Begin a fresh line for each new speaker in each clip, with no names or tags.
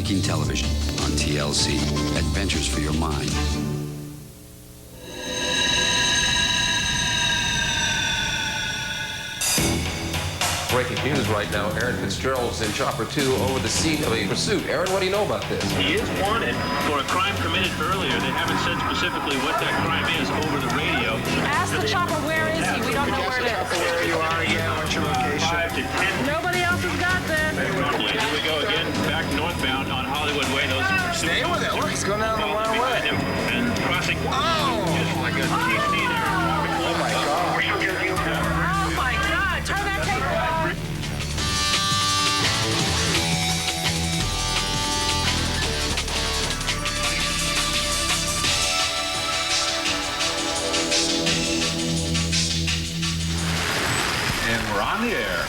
Breaking television on TLC. Adventures for your mind.
Breaking news right now. Aaron Fitzgerald's in Chopper 2 over the scene of a pursuit. Aaron, what do you know about this?
He is wanted for a crime committed earlier. They haven't said specifically what that crime is over the radio.
Ask the chopper, where is he? We don't know where it is.
Where you are again, what's your location? 5 to 10.
Nobody else has got this.
Here we go again, back northbound on Hollywood Way. Those pursuits.
Stay with it. Look, he's going down the wrong way.
And crossing.
Oh!
My goodness. You see there.
Oh, my God.
Oh, my God. Turn that tape on.
And we're on the air.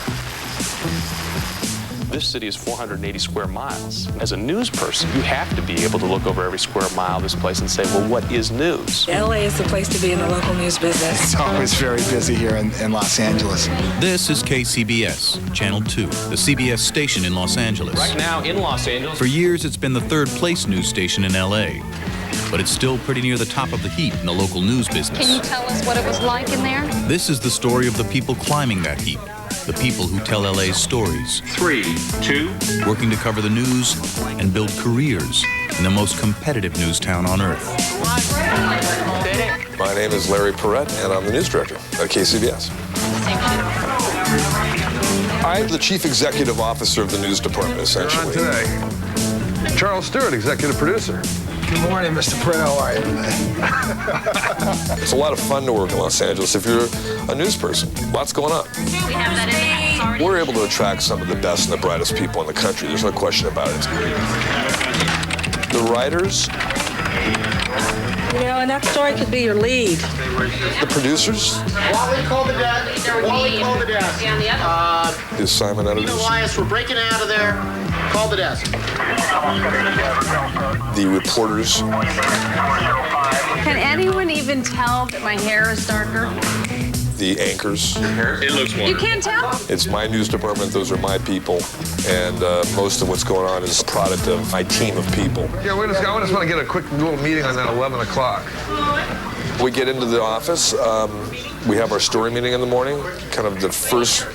This city is 480 square miles. As a news person, you have to be able to look over every square mile of this place and say, well, what is news?
LA is the place to be in the local news business.
It's always very busy here in Los Angeles.
This is KCBS, Channel 2, the CBS station in Los Angeles.
Right now in Los Angeles.
For years, it's been the third-place news station in LA. But it's still pretty near the top of the heap in the local news business.
Can you tell us what it was like in there?
This is the story of the people climbing that heap. The people who tell LA's stories.
3, 2.
Working to cover the news and build careers in the most competitive news town on earth.
My name is Larry Perrette, and I'm the news director at KCBS. I'm the chief executive officer of the news department, essentially.
You're on today. Charles Stewart, executive producer.
Good morning, Mr. Perrette. How are you today?
It's a lot of fun to work in Los Angeles if you're a news person. Lots going on.
We have that in there.
We're able to attract some of the best and the brightest people in the country. There's no question about it. The writers.
You know, and that story could be your lead.
The producers.
Wally, call the desk. Wally, call the desk.
The assignment editors.
Elias, we're breaking out of there. Call the desk.
The reporters.
Can anyone even tell that my hair is darker?
The anchors.
It looks wonderful.
You can't tell?
It's my news department. Those are my people. And most of what's going on is a product of my team of people.
Yeah, I just want to get a quick little meeting on that 11 o'clock.
We get into the office. We have our story meeting in the morning, kind of the first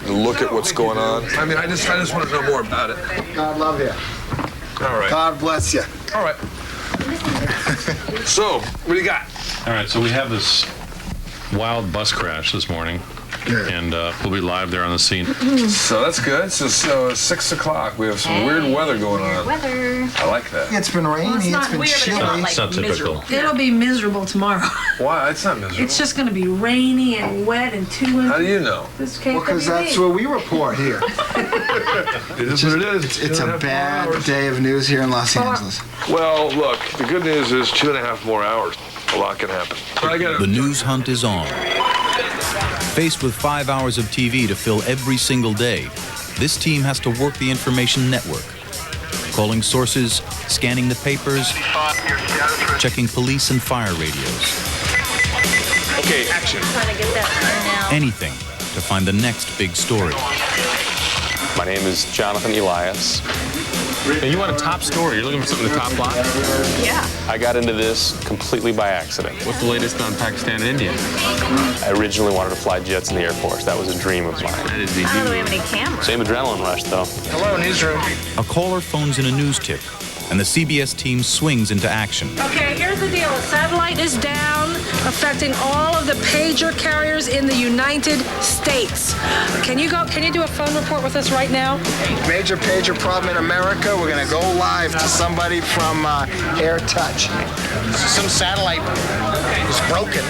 look at what's going on.
I mean, I just want to know more about it.
God love you.
All right.
God bless you.
All right. So, what do you got?
All right, so we have this wild bus crash this morning, and we'll be live there on the scene.
So that's good. So 6 o'clock. We have some weird weather going on.
Weather.
I like that.
It's been rainy. It's been chilly.
It's not typical.
It'll be miserable tomorrow.
Why? It's not miserable.
It's just going to be rainy and wet and 2 inches.
How do you know?
This can't
Because that's what we report here.
It is what it is.
It's a bad day of news here in Los Angeles.
Well, look, the good news is 2.5 more hours. A lot can happen.
The news hunt is on. Faced with 5 hours of TV to fill every single day, this team has to work the information network. Calling sources, scanning the papers, checking police and fire radios.
Okay, action.
Trying to get that now.
Anything to find the next big story.
My name is Jonathan Elias.
And you want a top story? You're looking for something in the top block?
Yeah.
I got into this completely by accident.
What's the latest on Pakistan and India?
I originally wanted to fly jets in the Air Force. That was a dream of mine.
That is the
I don't have any cameras.
Same adrenaline rush, though.
Hello, newsroom.
A caller phones in a news tip, and the CBS team swings into action.
Okay, here's the deal. The satellite is down, affecting all of the pager carriers in the United States. Can you do a phone report with us right now?
Major pager problem in America. We're going to go live to somebody from Air Touch. Some satellite is broken,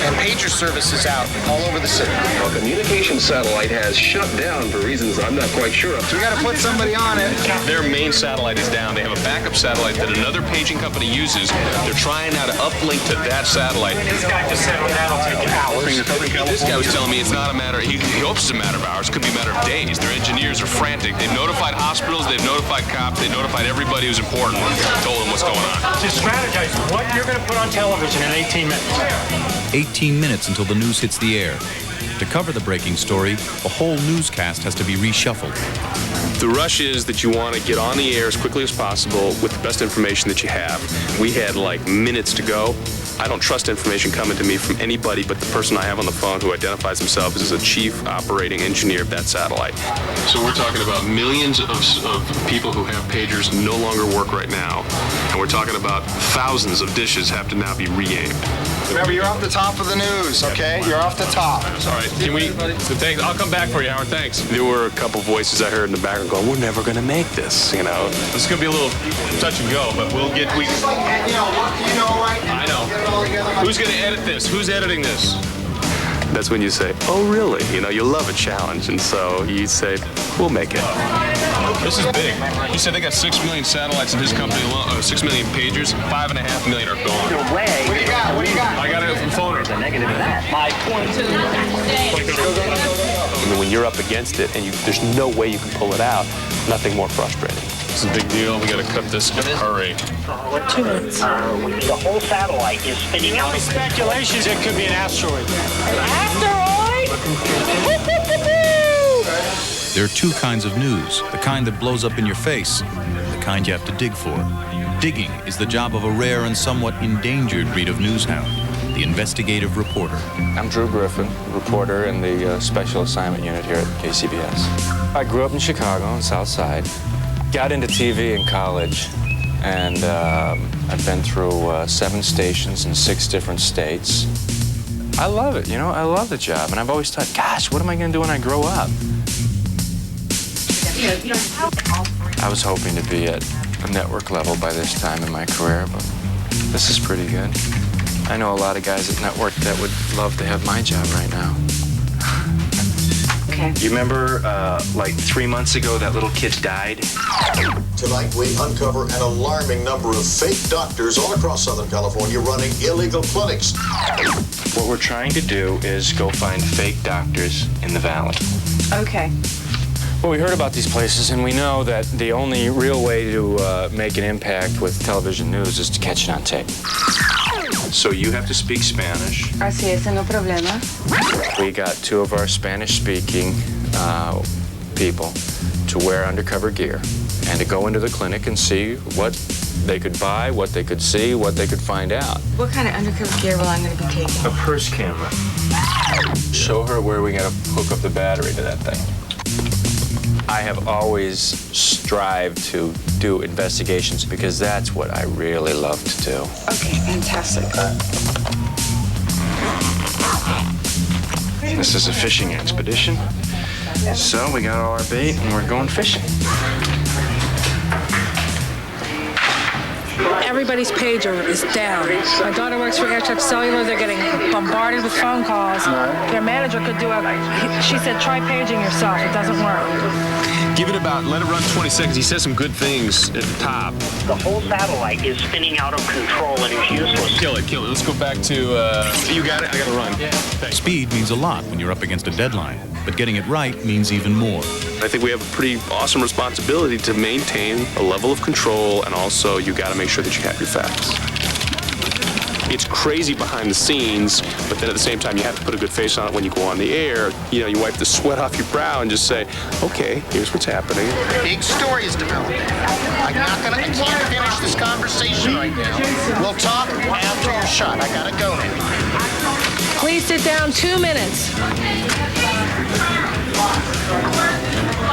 and pager service is out all over the city.
A communication satellite has shut down for reasons I'm not quite sure of.
So we got to put somebody on it.
Their main satellite is down. They have a backup satellite that another paging company uses. They're trying now to uplink to that satellite.
This guy just said that'll take hours.
This guy was telling me it's not a matter, he hopes it's a matter of hours, could be a matter of days. Their engineers are frantic. They've notified hospitals, they've notified cops, they've notified everybody who's important, told them what's going on.
To strategize what you're going to put on television in 18 minutes.
18 18 minutes until the news hits the air. To cover the breaking story, the whole newscast has to be reshuffled.
The rush is that you want to get on the air as quickly as possible with the best information that you have. We had like minutes to go. I don't trust information coming to me from anybody but the person I have on the phone who identifies himself as a chief operating engineer of that satellite. So we're talking about millions of people who have pagers no longer work right now. And we're talking about thousands of dishes have to now be re-aimed.
Remember, you're off the top of the news, okay? You're off the top.
All right, can we, thanks, I'll come back for you, Howard, thanks. There were a couple voices I heard in the background going, we're never gonna make this, you know. This is gonna be a little touch and go, but we'll get, I know. Who's gonna edit this? Who's editing this? That's when you say, oh really? You know, you love a challenge, and so you say, we'll make it. This is big. He said they got 6 million satellites in his company alone, 6 million pagers, 5.5 million are gone.
What do you got? What do you got?
I got it from phone.
There's a negative in that. My point.
I mean, when you're up against it and there's no way you can pull it out, nothing more frustrating. It's a big deal. We got to cut this in a hurry.
2 minutes. The whole satellite is spinning out.
Speculations it could be an asteroid.
There are two kinds of news, the kind that blows up in your face, and the kind you have to dig for. Digging is the job of a rare and somewhat endangered breed of newshound, the investigative reporter.
I'm Drew Griffin, reporter in the Special Assignment Unit here at KCBS. I grew up in Chicago on the South Side, got into TV in college, and I've been through 7 stations in 6 different states. I love it, you know, I love the job, and I've always thought, gosh, what am I going to do when I grow up? I was hoping to be at a network level by this time in my career, but this is pretty good. I know a lot of guys at network that would love to have my job right now.
Okay.
You remember, like 3 months ago, that little kid died?
Tonight, we uncover an alarming number of fake doctors all across Southern California running illegal clinics.
What we're trying to do is go find fake doctors in the valley.
Okay.
Well, we heard about these places, and we know that the only real way to make an impact with television news is to catch it on tape.
So you have to speak Spanish.
Así es, no problema.
We got 2 of our Spanish-speaking people to wear undercover gear and to go into the clinic and see what they could buy, what they could see, what they could find out.
What kind of undercover gear will I going to be taking?
A purse camera.
Show her where we got to hook up the battery to that thing. I have always strived to do investigations because that's what I really love to do.
Okay, fantastic.
This is a fishing expedition. So we got all our bait and we're going fishing.
Everybody's pager is down. My daughter works for AirTech Cellular. They're getting bombarded with phone calls. Their manager could do she said, try paging yourself. It doesn't work.
Give it about, let it run 20 seconds. He says some good things at the top.
The whole satellite is spinning out of control and is useless.
Kill it. Let's go back to, you got it? I got to run. Yeah.
Speed means a lot when you're up against a deadline, but getting it right means even more.
I think we have a pretty awesome responsibility to maintain a level of control, and also you got to make sure that you have your facts. It's crazy behind the scenes, but then at the same time, you have to put a good face on it when you go on the air. You know, you wipe the sweat off your brow and just say, okay, here's what's happening.
Big story is developing. I can't finish this conversation right now. We'll talk after your shot. I gotta go now.
Please sit down. 2 minutes.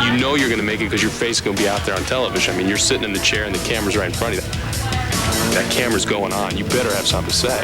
You know you're going to make it because your face is going to be out there on television. I mean, you're sitting in the chair and the camera's right in front of you. That camera's going on. You better have something to say.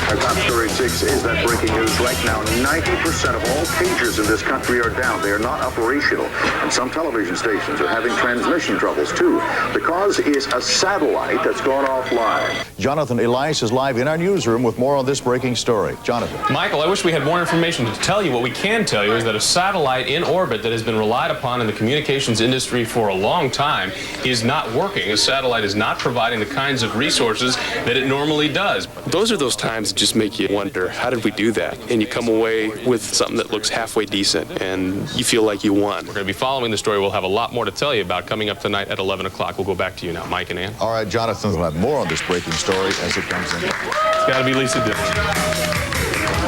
Our top story 6 is that breaking news right now. 90% of all pagers in this country are down. They are not operational. And some television stations are having transmission troubles, too. The cause is a satellite that's gone offline.
Jonathan Elias is live in our newsroom with more on this breaking story. Jonathan.
Michael, I wish we had more information to tell you. What we can tell you is that a satellite in orbit that has been relied upon in the communications industry for a long time is not working. A satellite is not providing the kinds of resources that it normally does.
Those are those times that just make you wonder, how did we do that? And you come away with something that looks halfway decent, and you feel like you won.
We're going to be following the story. We'll have a lot more to tell you about coming up tonight at 11 o'clock. We'll go back to you now, Mike and Ann.
All right, Jonathan will have more on this breaking story as it comes in.
It's got to be Lisa Dillon.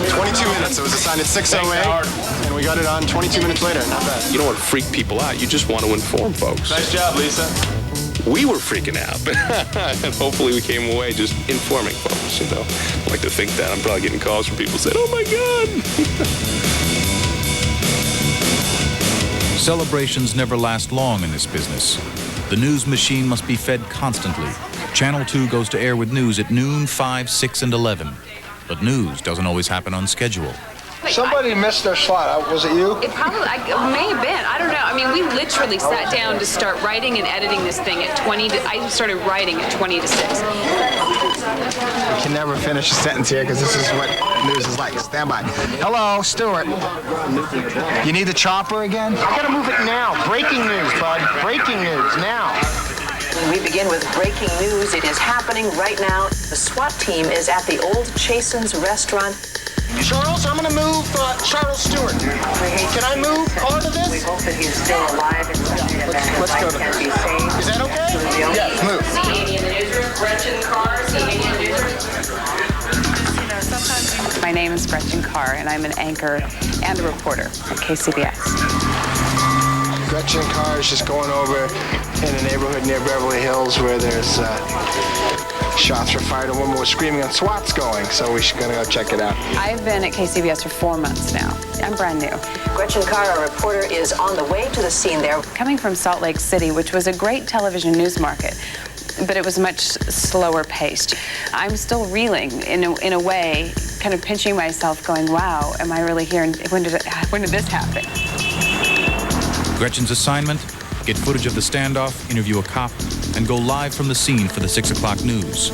22 minutes. It was assigned at 6:08, and we got it on 22 minutes later. Not bad.
You don't want to freak people out. You just want to inform folks.
Nice job, Lisa.
We were freaking out, and hopefully we came away just informing folks, you know. I like to think that. I'm probably getting calls from people saying, oh my God.
Celebrations never last long in this business. The news machine must be fed constantly. Channel 2 goes to air with news at noon, 5, 6, and 11. But news doesn't always happen on schedule.
Somebody missed their slot. Was it you?
It probably may have been. I don't know. I mean, we literally sat down to start writing and editing this thing at 20 to, I started writing at 20 to 6.
I can never finish a sentence here because this is what news is like. Stand by. Hello, Stuart. You need the chopper again? I gotta move it now. Breaking news, bud. Breaking news now.
We begin with breaking news. It is happening right now. The SWAT team is at the old Chasen's restaurant.
Charles, I'm gonna move Charles Stewart. Can I move part of this?
We hope that he's still alive and
let's go to this. Is that okay? Yes, move.
CNN in the newsroom, Gretchen Carr, CNN in the newsroom. My name is Gretchen Carr, and I'm an anchor and a reporter at KCBS.
Gretchen Carr is just going over in a neighborhood near Beverly Hills where there's shots were fired. A woman was screaming and SWAT's going, so we're going to go check it out.
I've been at KCBS for 4 months now. I'm brand new.
Gretchen Carr, our reporter, is on the way to the scene there.
Coming from Salt Lake City, which was a great television news market, but it was much slower paced. I'm still reeling in a way, kind of pinching myself going, wow, am I really here? And when did this happen?
Gretchen's assignment, get footage of the standoff, interview a cop, and go live from the scene for the 6 o'clock news.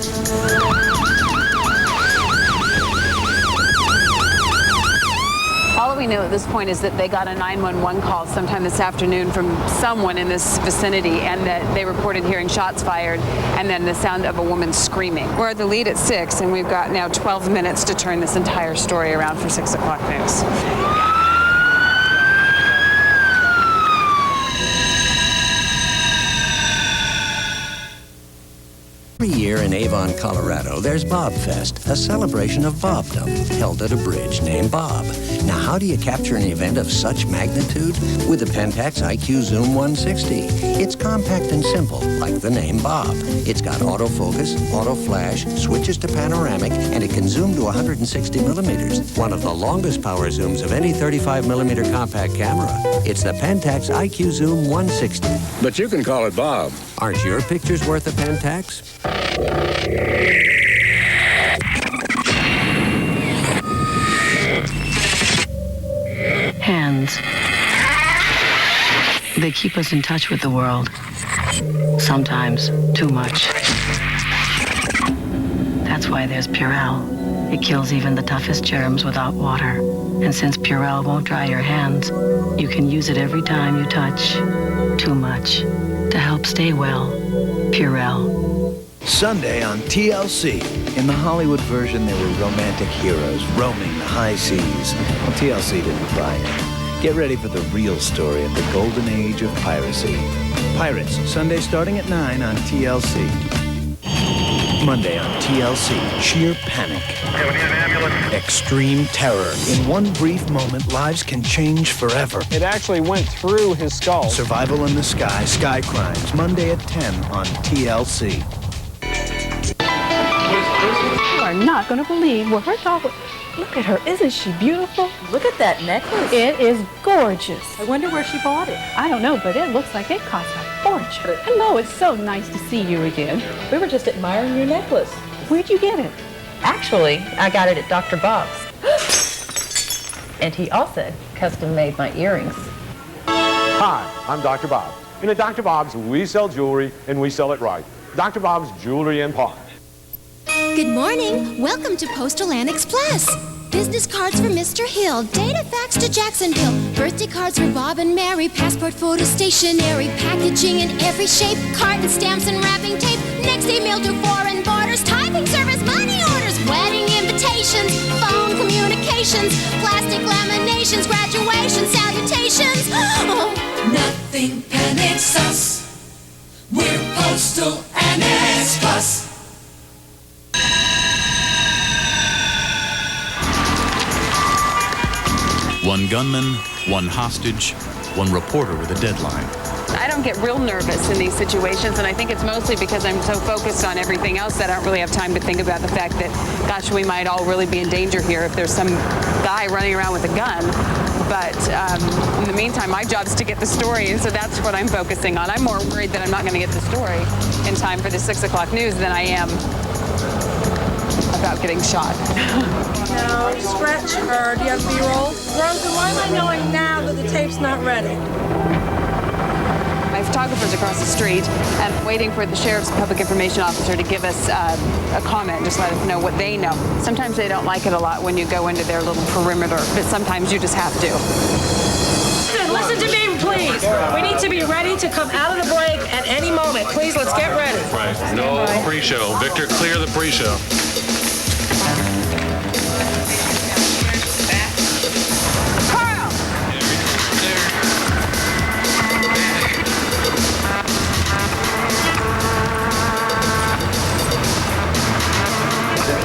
All that we know at this point is that they got a 911 call sometime this afternoon from someone in this vicinity, and that they reported hearing shots fired and then the sound of a woman screaming. We're at the lead at 6, and we've got now 12 minutes to turn this entire story around for 6 o'clock news.
Every year in Avon, Colorado, there's Bob Fest, a celebration of Bobdom, held at a bridge named Bob. Now, how do you capture an event of such magnitude? With the Pentax IQ Zoom 160. It's compact and simple, like the name Bob. It's got autofocus, auto flash, switches to panoramic, and it can zoom to 160 millimeters. One of the longest power zooms of any 35 millimeter compact camera. It's the Pentax IQ Zoom 160.
But you can call it Bob.
Aren't your pictures worth a Pentax?
Hands. They keep us in touch with the world. Sometimes too much. That's why there's Purell. It kills even the toughest germs without water. And since Purell won't dry your hands, you can use it every time you touch too much to help stay well. Purell.
Sunday on TLC. In the Hollywood version, there were romantic heroes roaming the high seas. Well, TLC didn't buy it. Get ready for the real story of the golden age of piracy. Pirates, Sunday starting at 9 on TLC. Monday on TLC, sheer panic. Extreme terror. In one brief moment, lives can change forever.
It actually went through his skull.
Survival in the Sky, Sky Crimes, Monday at 10 on TLC.
You are not going to believe what her dog... Look at her. Isn't she beautiful?
Look at that necklace.
It is gorgeous.
I wonder where she bought it.
I don't know, but it looks like it cost a fortune. Hello, it's so nice to see you again.
We were just admiring your necklace.
Where'd you get it?
Actually, I got it at Dr. Bob's. And he also custom made my earrings.
Hi, I'm Dr. Bob. And at Dr. Bob's, we sell jewelry and we sell it right. Dr. Bob's Jewelry and Pawn.
Good morning. Welcome to Postal Annex Plus. Business cards for Mr. Hill, data fax to Jacksonville, birthday cards for Bob and Mary, passport photo stationery, packaging in every shape, carton stamps and wrapping tape, next day mail to foreign borders, typing service, money orders, wedding invitations, phone communications, plastic laminations, graduation salutations. Oh,
nothing panics us. We're Postal Annex Plus.
One gunman, one hostage, one reporter with a deadline.
I don't get real nervous in these situations, and I think it's mostly because I'm so focused on everything else that I don't really have time to think about the fact that, gosh, we might all really be in danger here if there's some guy running around with a gun. But in the meantime, my job is to get the story, and so that's what I'm focusing on. I'm more worried that I'm not going to get the story in time for the 6 o'clock news than I am about getting shot.
No, stretch her. Do you have B-roll? Rosa, why am I knowing now that the tape's not ready?
My photographer's across the street and waiting for the sheriff's public information officer to give us a comment, just let us know what they know. Sometimes they don't like it a lot when you go into their little perimeter, but sometimes you just have to.
Listen to me, please. We need to be ready to come out of the break at any moment. Please, let's get ready.
Right. No pre-show. Victor, clear the pre-show.
Carl!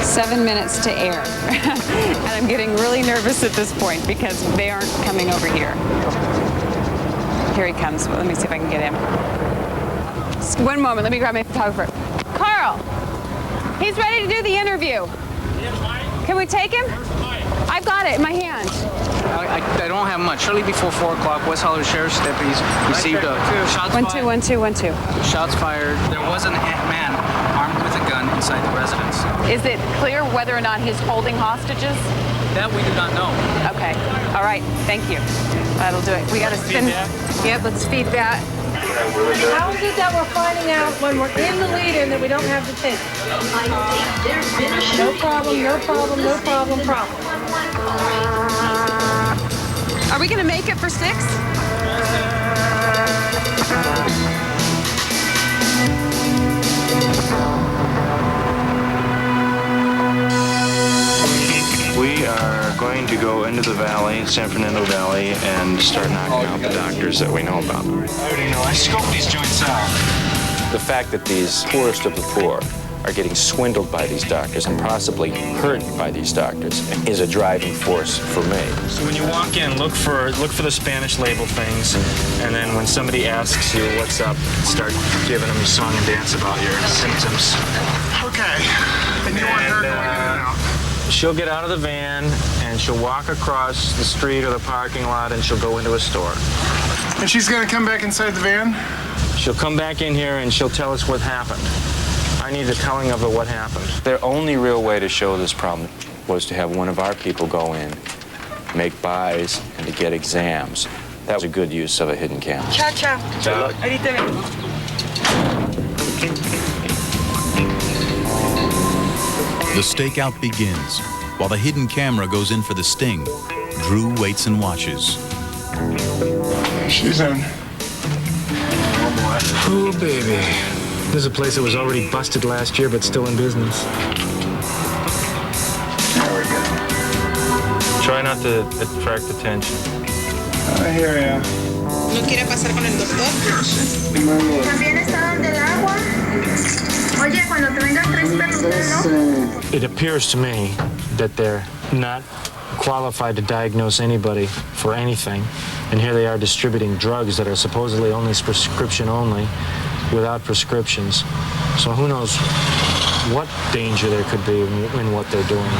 7 minutes to air. And I'm getting really nervous at this point because they aren't coming over here. Here he comes. Well, let me see if I can get him. Just 1 moment. Let me grab my photographer. Carl! He's ready to do the interview. Can we take him? I've got it in my hand.
I don't have much. Shortly before 4 o'clock, West Hollywood Sheriff's deputies received shots fired.
1 2 1 2 1 2.
Shots fired. There was a man armed with a gun inside the residence.
Is it clear whether or not he's holding hostages?
That we do not know.
Okay. All right. Thank you. That'll do it. We got to spin. Yep. Let's feed that.
How is it that we're finding out when we're in the lead-in that we don't have the tape? No problem, no problem, no problem, problem.
Are we going to make it for 6?
We are going to go into the valley, San Fernando Valley, and start knocking out the doctors that we know about. I already know. I scoped these joints out.
The fact that these poorest of the poor are getting swindled by these doctors and possibly hurt by these doctors is a driving force for me.
So when you walk in, look for the Spanish label things, and then when somebody asks you what's up, start giving them a song and dance about your symptoms. Okay. And you want her going in and out. She'll get out of the van and she'll walk across the street or the parking lot and she'll go into a store.
And she's gonna come back inside the van?
She'll come back in here and she'll tell us what happened. I need the telling of what happened.
Their only real way to show this problem was to have one of our people go in, make buys, and to get exams. That was a good use of a hidden camera.
Ciao, ciao.
Ciao.
Ahorita vengo.
The stakeout begins. While the hidden camera goes in for the sting, Drew waits and watches.
She's in.
Oh, baby. This is a place that was already busted last year, but still in business.
There we go.
Try not to attract attention.
I hear ya.
¿No quiere pasar con el doctor?
¿También
está donde el agua? Oye, cuando te venga ¿no?
It appears to me that they're not qualified to diagnose anybody for anything. And here they are distributing drugs that are supposedly only prescription only, without prescriptions. So who knows what danger there could be in what they're doing.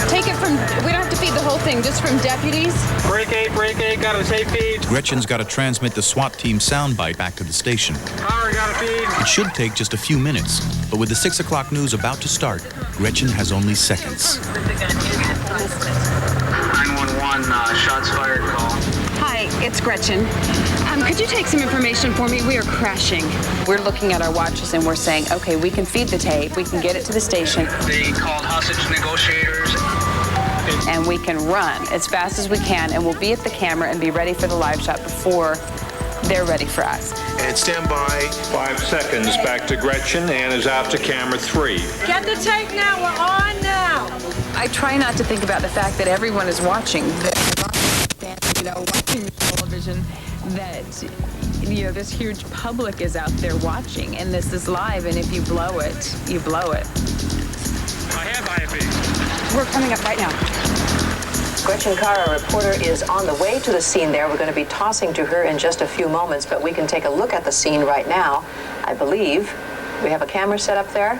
Take it from, we don't have to feed the whole thing, just from deputies.
Break 8, got a tape feed.
Gretchen's got to transmit the SWAT team soundbite back to the station.
Power, got a feed.
It should take just a few minutes, but with the 6 o'clock news about to start, Gretchen has only seconds.
911, shots fired call.
Hi, it's Gretchen. Could you take some information for me? We are crashing. We're looking at our watches and we're saying, okay, we can feed the tape, we can get it to the station.
They called hostage negotiators.
And we can run as fast as we can, and we'll be at the camera and be ready for the live shot before they're ready for us.
And stand by. 5 seconds. Back to Gretchen. Ann is out to camera 3.
Get the tape now. We're on now.
I try not to think about the fact that everyone is watching. understand, watching television that, this huge public is out there watching, and this is live, and if you blow it, you blow it.
I have IFE.
We're coming up right now.
Gretchen Carr, our reporter, is on the way to the scene there. We're going to be tossing to her in just a few moments, but we can take a look at the scene right now. I believe we have a camera set up there.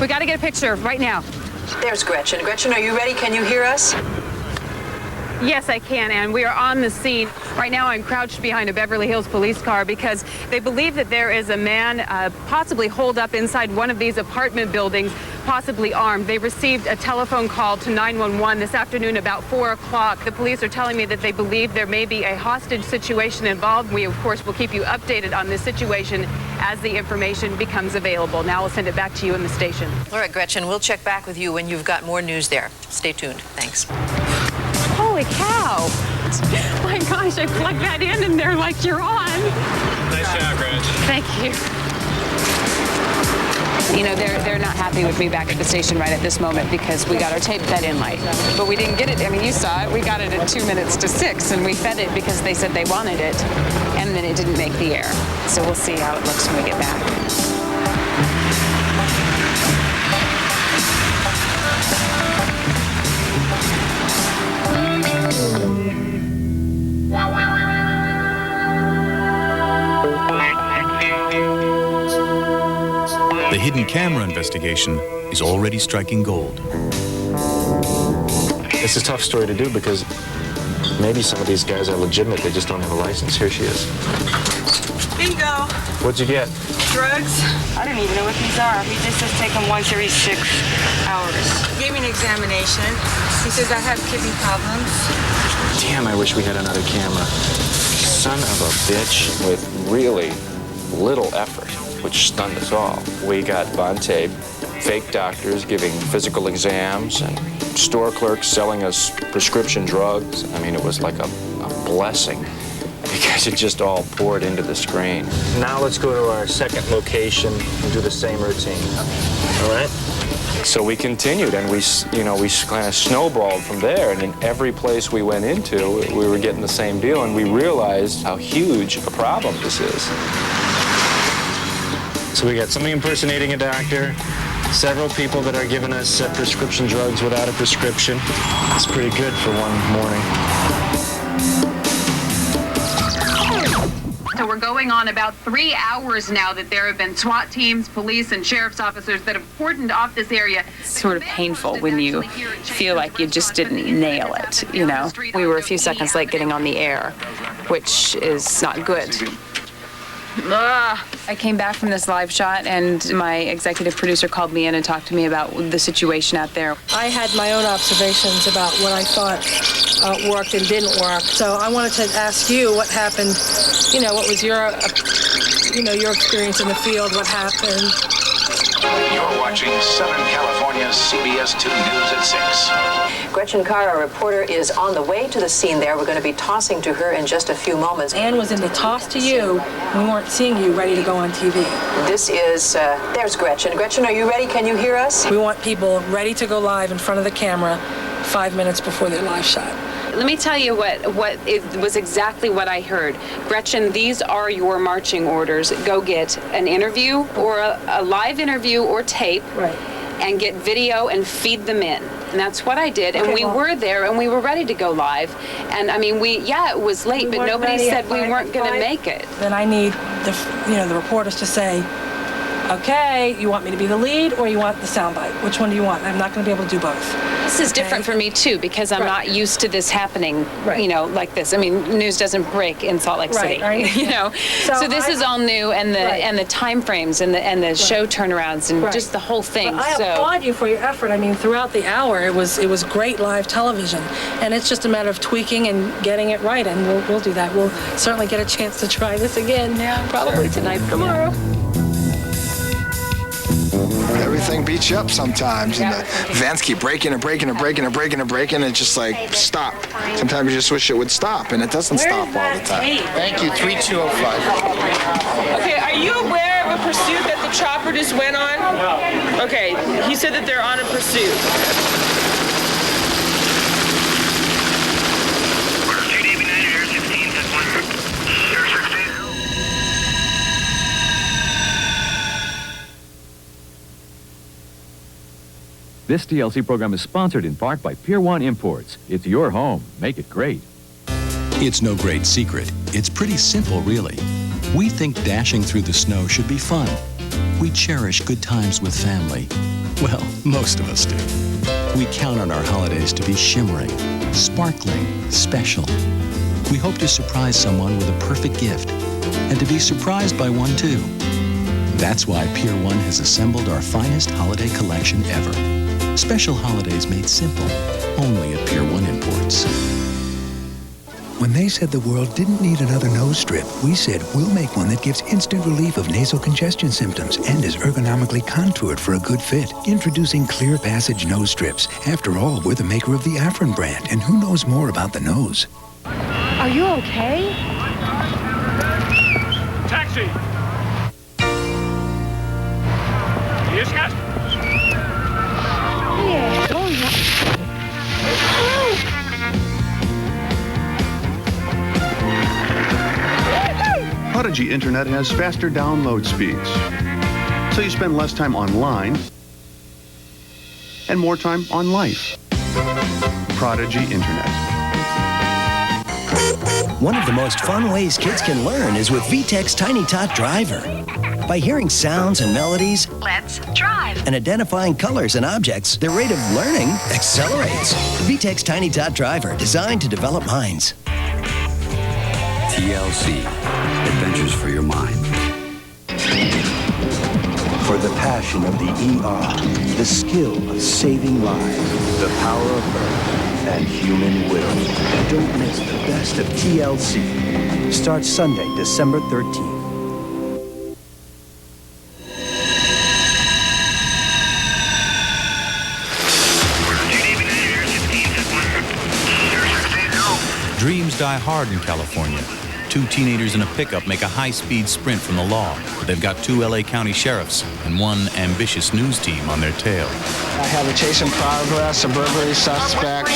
We got to get a picture right now.
There's Gretchen. Gretchen, are you ready? Can you hear us?
Yes, I can, and we are on the scene. Right now, I'm crouched behind a Beverly Hills police car because they believe that there is a man possibly holed up inside one of these apartment buildings, possibly armed. They received a telephone call to 911 this afternoon about 4 o'clock. The police are telling me that they believe there may be a hostage situation involved. We, of course, will keep you updated on this situation as the information becomes available. Now I'll send it back to you in the station.
All right, Gretchen, we'll check back with you when you've got more news there. Stay tuned. Thanks.
Holy cow! My gosh, I plugged that in and they're like, you're on.
Nice job, Gretchen.
Thank you. They're not happy with me back at the station right at this moment because we got our tape fed in late. But we didn't get it. I mean, you saw it. We got it at 2 minutes to 6, and we fed it because they said they wanted it, and then it didn't make the air. So we'll see how it looks when we get back.
The hidden camera investigation is already striking gold.
It's a tough story to do because maybe some of these guys are legitimate. They just don't have a license. Here she is.
Bingo.
What'd you get?
Drugs. I don't even know what these are. He just says take them once every 6 hours. Gave me an examination. He says I have kidney problems.
Damn, I wish we had another camera. Son of a bitch with really little effort, which stunned us all. We got on tape, fake doctors giving physical exams and store clerks selling us prescription drugs. I mean, it was like a blessing because it just all poured into the screen.
Now let's go to our second location and do the same routine. All right?
So we continued, and we kind of snowballed from there, and in every place we went into, we were getting the same deal, and we realized how huge a problem this is.
So we got somebody impersonating a doctor, several people that are giving us prescription drugs without a prescription. It's pretty good for one morning.
So we're going on about 3 hours now that there have been SWAT teams, police, and sheriff's officers that have cordoned off this area. It's sort of painful when you feel like you just didn't nail it, We were a few seconds late getting on the air, which is not good. I came back from this live shot, and my executive producer called me in and talked to me about the situation out there.
I had my own observations about what I thought worked and didn't work. So I wanted to ask you what happened, what was your experience in the field, what happened.
You're watching Southern California's CBS-2 News at 6.
Gretchen Carr, our reporter, is on the way to the scene there. We're going to be tossing to her in just a few moments.
Ann was in the toss to you. We weren't seeing you ready to go on TV.
This is, there's Gretchen. Gretchen, are you ready? Can you hear us?
We want people ready to go live in front of the camera 5 minutes before their live shot.
Let me tell you what it was exactly what I heard. Gretchen, these are your marching orders. Go get an interview or a live interview or tape.
Right.
And get video and feed them in. And that's what I did. And we were there and we were ready to go live. And I mean, it was late, but nobody said we weren't going to make it.
Then I need the reporters to say, okay, you want me to be the lead or you want the soundbite? Which one do you want? I'm not going to be able to do both.
This is different for me too because I'm not used to this happening, like this. I mean, news doesn't break in Salt Lake City, So this is all new, and the time frames and the show turnarounds and just the whole thing.
But I applaud you for your effort. I mean, throughout the hour, it was great live television, and it's just a matter of tweaking and getting it right, and we'll do that. We'll certainly get a chance to try this again, probably tonight, tomorrow.
Everything beats you up sometimes, and the events keep breaking and breaking and breaking and breaking and breaking, and it's just like, stop. Sometimes you just wish it would stop, and it doesn't stop all the time. Thank you, 3205.
Okay, are you aware of a pursuit that the chopper just went on? No. Okay, he said that they're on a pursuit.
This TLC program is sponsored in part by Pier 1 Imports. It's your home. Make it great.
It's no great secret. It's pretty simple, really. We think dashing through the snow should be fun. We cherish good times with family. Well, most of us do. We count on our holidays to be shimmering, sparkling, special. We hope to surprise someone with a perfect gift and to be surprised by one, too. That's why Pier 1 has assembled our finest holiday collection ever. Special holidays made simple, only at Pier 1 Imports.
When they said the world didn't need another nose strip, we said we'll make one that gives instant relief of nasal congestion symptoms and is ergonomically contoured for a good fit. Introducing Clear Passage nose strips. After all, we're the maker of the Afrin brand, and who knows more about the nose?
Are you okay?
Taxi! Yes, yes.
Yeah. Oh, yeah.
Prodigy Internet has faster download speeds, so you spend less time online and more time on life. Prodigy Internet.
One of the most fun ways kids can learn is with VTech's Tiny Tot Driver. By hearing sounds and melodies,
let's drive,
and identifying colors and objects, their rate of learning accelerates. VTech's Tiny Tot Driver, designed to develop minds.
TLC, Adventures for Your Mind.
For the passion of the ER, the skill of saving lives, the power of Earth, and human will. Don't miss the best of TLC. Starts Sunday, December 13th.
Dreams die hard in California. Two teenagers in a pickup make a high-speed sprint from the law. But they've got two LA County sheriffs and one ambitious news team on their tail.
I have a chase in progress, a burglary suspect.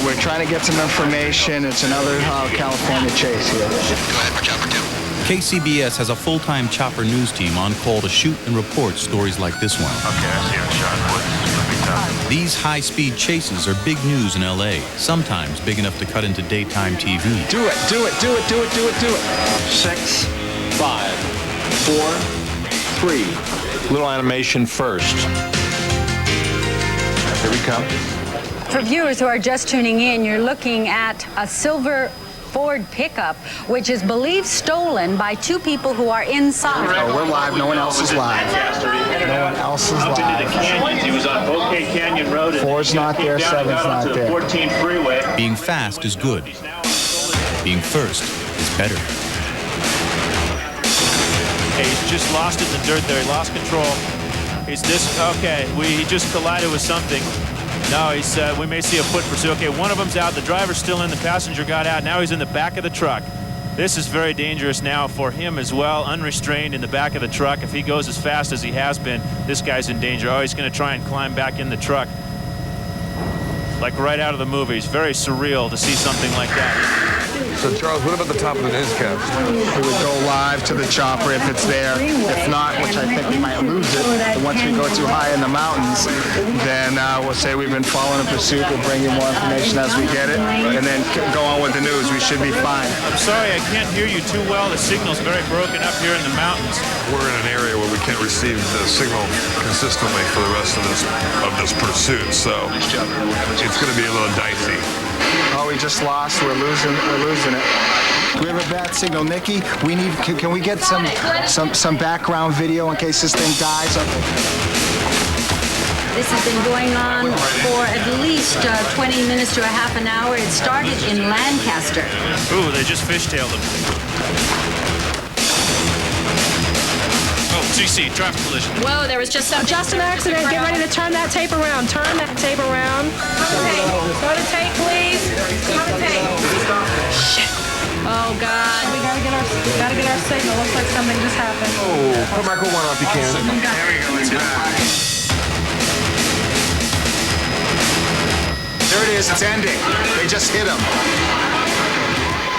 We're trying to get some information. It's another California chase here. Go ahead for Chopper 2.
KCBS has a full-time chopper news team on call to shoot and report stories like this one.
Okay, I see a shot.
These high-speed chases are big news in LA, sometimes big enough to cut into daytime TV.
Do it, do it, do it, do it, do it, do it.
6, 5, 4, 3. Little animation first. Here we come.
For viewers who are just tuning in, you're looking at a silver Ford pickup, which is believed stolen by two people who are inside.
Oh, we're live. No one else is live. No one else is live.
He was on Bouquet Canyon Road.
4's not there, 7's not there.
14 freeway.
Being fast is good. Being first is better.
Okay, he's just lost it in the dirt there. He lost control. He's okay, he just collided with something. No, we may see a foot pursuit. Okay, one of them's out. The driver's still in. The passenger got out. Now he's in the back of the truck. This is very dangerous now for him as well, unrestrained in the back of the truck. If he goes as fast as he has been, this guy's in danger. Oh, he's going to try and climb back in the truck. Like right out of the movies. Very surreal to see something like that.
So, Charles, what about the top of the newscast?
We would go live to the chopper if it's there. If not, which I think we might lose it, but once we go too high in the mountains, then we'll say we've been following a pursuit. We'll bring you more information as we get it, and then go on with the news. We should be fine.
I'm sorry, I can't hear you too well. The signal's very broken up here in the mountains.
We're in an area where we can't receive the signal consistently for the rest of this pursuit, so it's going to be a little dicey.
Oh, we just lost. We're losing it. We have a bad signal, Nikki. We need. Can we get some background video in case this thing dies?
This has been going on for at least 20 minutes to a half an hour. It started in Lancaster.
Ooh, they just fishtailed him. Oh, GC, traffic collision.
Whoa, there was just an accident. Get ready to turn that tape around. Turn that tape around. Go to tape, please. Go to tape. Shit. Oh God. We gotta get our signal. Looks like something just happened.
Oh, put Michael 1 off if you can.
There we go. It's back. There it is. It's ending. They just hit him.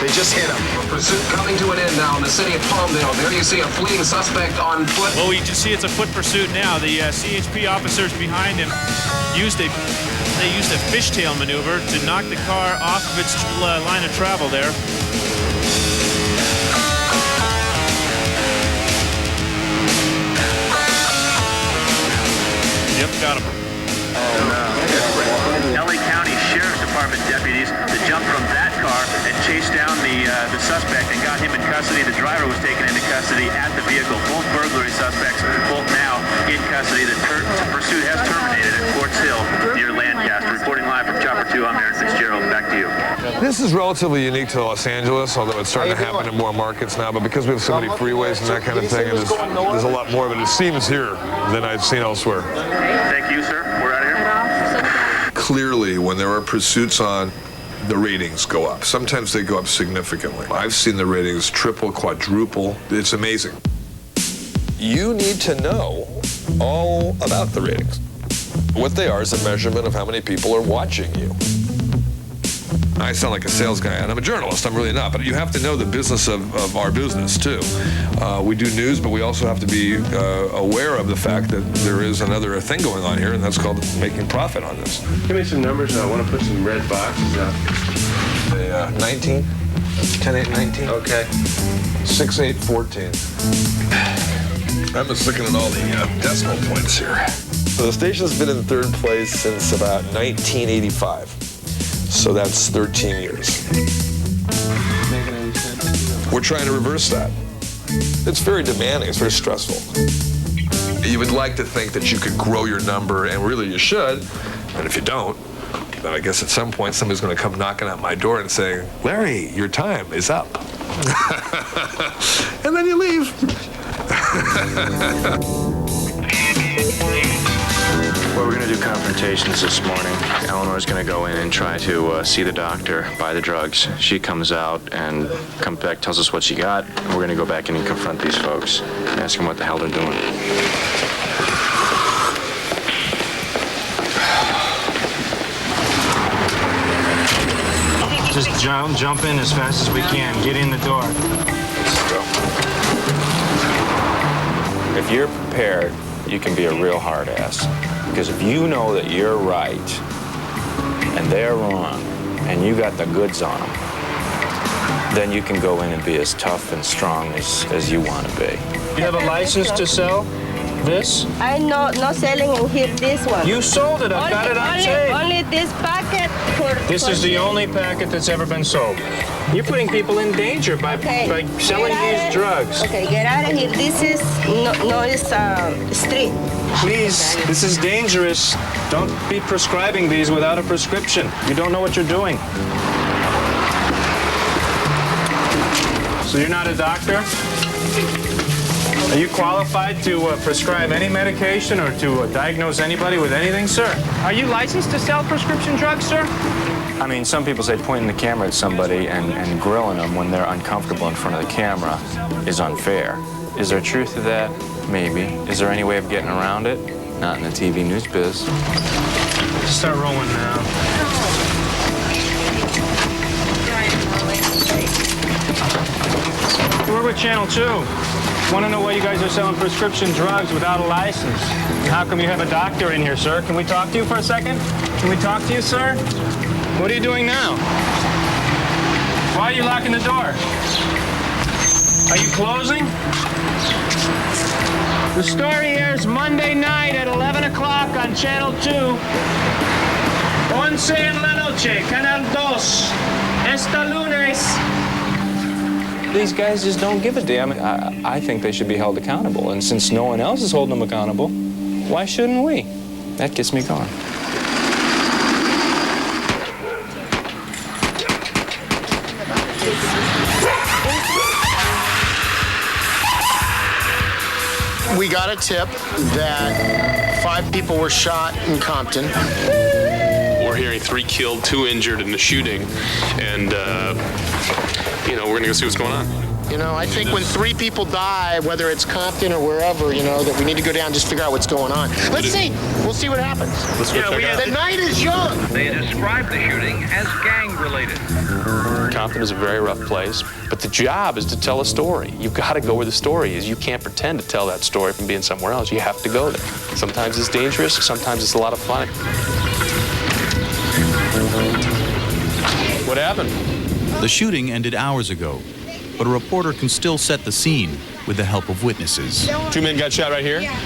They just hit him.
A pursuit coming to an end now in the city of Palmdale. There you see a fleeing suspect on foot.
Well, you can see it's a foot pursuit now. The CHP officers behind him used a fishtail maneuver to knock the car off of its line of travel there. Yep, got him.
LA County Sheriff's Department deputies that jumped from that car and chased down the suspect and got him in custody. The driver was taken into custody at the vehicle. Both burglary suspects, both now in custody. The pursuit has terminated at Quartz Hill near Lancaster. Reporting live from Chopper 2, I'm Aaron Fitzgerald. Back to you.
This is relatively unique to Los Angeles, although it's starting to happen in more markets now. But because we have so many freeways and that kind of thing, there's a lot more of it, it seems, here than I've seen elsewhere.
Thank you, sir. We're out of here.
Clearly, when there are pursuits on, the ratings go up. Sometimes they go up significantly. I've seen the ratings triple, quadruple. It's amazing. You need to know all about the ratings. What they are is a measurement of how many people are watching you. I sound like a sales guy, and I'm a journalist. I'm really not, but you have to know the business of our business, too. We do news, but we also have to be aware of the fact that there is another thing going on here, and that's called making profit on this.
Give me some numbers. I want to put some red boxes up.
19, 10, 8, 19.
Okay.
6, 8, 14. I'm just looking at all the decimal points here. So the station's been in third place since about 1985. So that's 13 years. We're trying to reverse that. It's very demanding. It's very stressful. You would like to think that you could grow your number, and really you should. And if you don't, then I guess at some point somebody's going to come knocking at my door and saying, Larry, your time is up. And then you leave.
Well, we're going to do confrontations this morning. Eleanor's going to go in and try to see the doctor, buy the drugs. She comes out and comes back, tells us what she got. And we're going to go back in and confront these folks and ask them what the hell they're doing.
Just jump in as fast as we can. Get in the door.
Let's go. If you're prepared, you can be a real hard ass. Because if you know that you're right and they're wrong and you got the goods on them, then you can go in and be as tough and strong as you want to be.
You have a license to sell this?
I'm not selling in here this one.
You sold it. I've got it on tape.
Only this packet
This is the only packet that's ever been sold. You're putting people in danger by selling these drugs.
Okay, get out of here. This is street.
Please, this is dangerous. Don't be prescribing these without a prescription. You don't know what you're doing. So you're not a doctor? Are you qualified to prescribe any medication or to diagnose anybody with anything, sir? Are you licensed to sell prescription drugs, sir?
I mean, some people say pointing the camera at somebody and grilling them when they're uncomfortable in front of the camera is unfair. Is there truth to that? Maybe. Is there any way of getting around it? Not in the TV news biz.
Start rolling now. We're with Channel 2. Want to know why you guys are selling prescription drugs without a license? How come you have a doctor in here, sir? Can we talk to you for a second? Can we talk to you, sir? What are you doing now? Why are you locking the door? Are you closing? The story airs Monday night at 11 o'clock on Channel 2. Once en la noche, Canal 2. Esta lunes.
These guys just don't give a damn. I think they should be held accountable. And since no one else is holding them accountable, why shouldn't we? That gets me going.
We got a tip that 5 people were shot in Compton.
We're hearing 3 killed, 2 injured in the shooting, and we're gonna go see what's going on.
I think when 3 people die, whether it's Compton or wherever, that we need to go down and just figure out what's going on. Let's see. We'll see what happens.
Let's go check it out.
The night is young.
They described the shooting as gang
related.
Compton is a very rough place, but the job is to tell a story. You've got to go where the story is. You can't pretend to tell that story from being somewhere else. You have to go there. Sometimes it's dangerous, sometimes it's a lot of fun. What happened?
The shooting ended hours ago, but a reporter can still set the scene with the help of witnesses.
2 men got shot right here?
Yeah.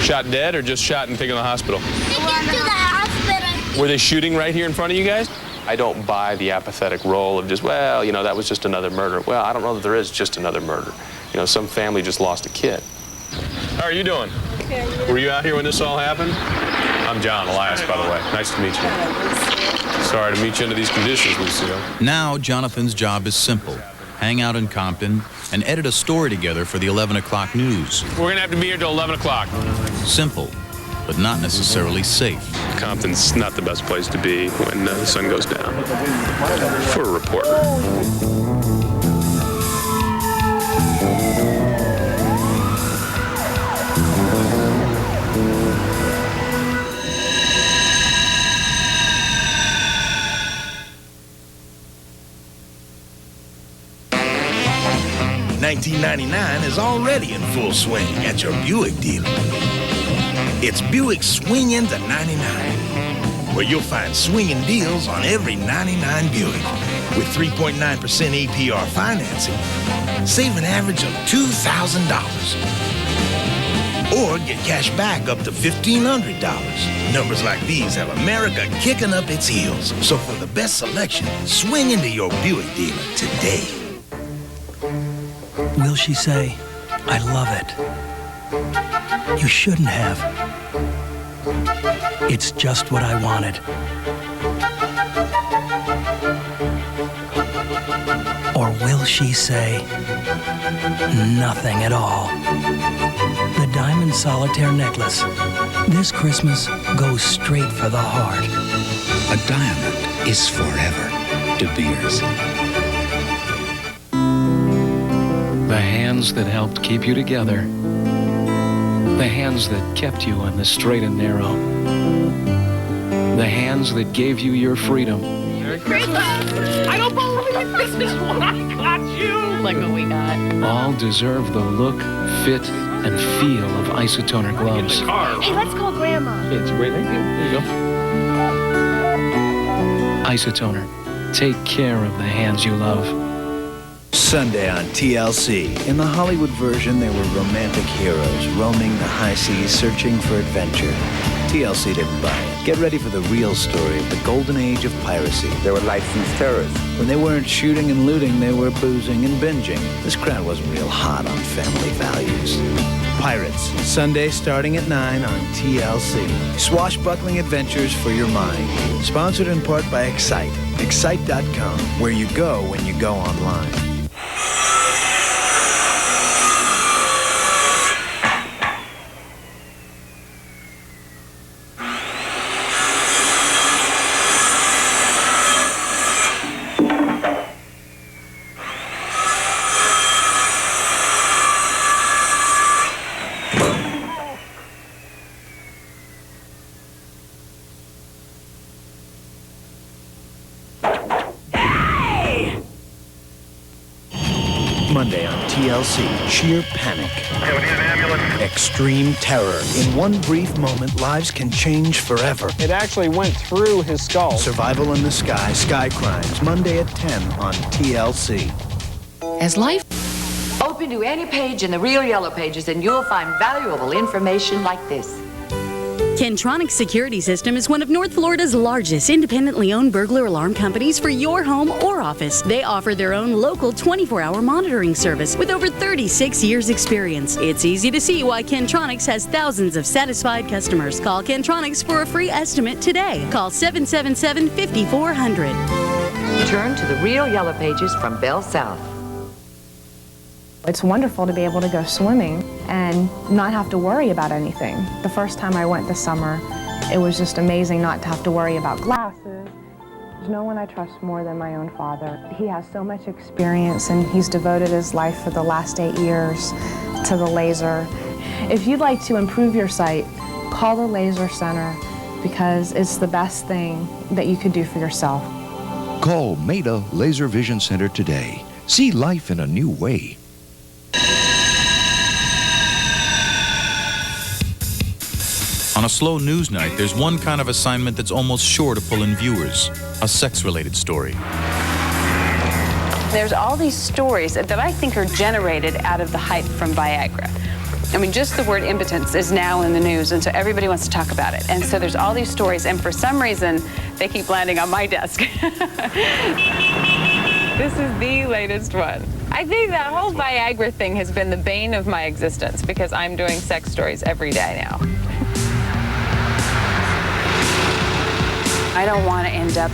Shot dead or just shot and taken to the hospital?
They get to the hospital.
Were they shooting right here in front of you guys? I don't buy the apathetic role of just, well, you know, that was just another murder. Well, I don't know that there is just another murder. You know, some family just lost a kid. How are you doing? Were you out here when this all happened? I'm John Elias, by the way. Nice to meet you. Sorry to meet you under these conditions, Lucille.
Now, Jonathan's job is simple. Hang out in Compton and edit a story together for the 11 o'clock news.
We're going to have to be here till 11 o'clock.
Simple, but not necessarily safe.
Compton's not the best place to be when the sun goes down for a reporter.
1999 is already in full swing at your Buick dealer. It's Buick Swing Into 99, where you'll find swinging deals on every 99 Buick with 3.9% APR financing. Save an average of $2,000. Or get cash back up to $1,500. Numbers like these have America kicking up its heels. So for the best selection, swing into your Buick dealer today.
Will she say, I love it? You shouldn't have. It's just what I wanted. Or will she say, nothing at all? The diamond solitaire necklace. This Christmas goes straight for the heart.
A diamond is forever De Beers.
The hands that helped keep you together. The hands that kept you on the straight and narrow. The hands that gave you your freedom.
Merry Christmas! I don't believe this is what I got you! Look what we got.
All deserve the look, fit, and feel of Isotoner gloves.
Hey, let's call Grandma.
It's great idea. There you go. Isotoner. Take care of the hands you love.
Sunday on TLC. In the Hollywood version, there were romantic heroes roaming the high seas searching for adventure. TLC didn't buy it. Get ready for the real story of the golden age of piracy. There were licensed terrorists. When they weren't shooting and looting, they were boozing and binging. This crowd wasn't real hot on family values. Pirates, Sunday starting at 9 on TLC. Swashbuckling adventures for your mind. Sponsored in part by Excite. Excite.com, where you go when you go online. Monday on TLC, sheer panic.
Okay, we need an ambulance.
Extreme terror. In one brief moment, lives can change forever.
It actually went through his skull.
Survival in the Sky, Sky Crimes, Monday at 10 on TLC.
As life, open to any page in the Real Yellow Pages and you'll find valuable information like this.
Kentronics Security System is one of North Florida's largest independently owned burglar alarm companies for your home or office. They offer their own local 24-hour monitoring service with over 36 years experience. It's easy to see why Kentronics has thousands of satisfied customers. Call Kentronics for a free estimate today. Call 777-5400.
Turn to the Real Yellow Pages from Bell South.
It's wonderful to be able to go swimming and not have to worry about anything. The first time I went this summer, it was just amazing not to have to worry about glasses. There's no one I trust more than my own father. He has so much experience and he's devoted his life for the last 8 years to the laser. If you'd like to improve your sight, call the Laser Center because it's the best thing that you could do for yourself.
Call Maida Laser Vision Center today. See life in a new way.
On a slow news night, there's one kind of assignment that's almost sure to pull in viewers: a sex-related story.
There's all these stories that I think are generated out of the hype from Viagra. I mean, just the word impotence is now in the news, and so everybody wants to talk about it. And so there's all these stories, and for some reason, they keep landing on my desk. This is the latest one. I think that whole Viagra thing has been the bane of my existence because I'm doing sex stories every day now. I don't want to end up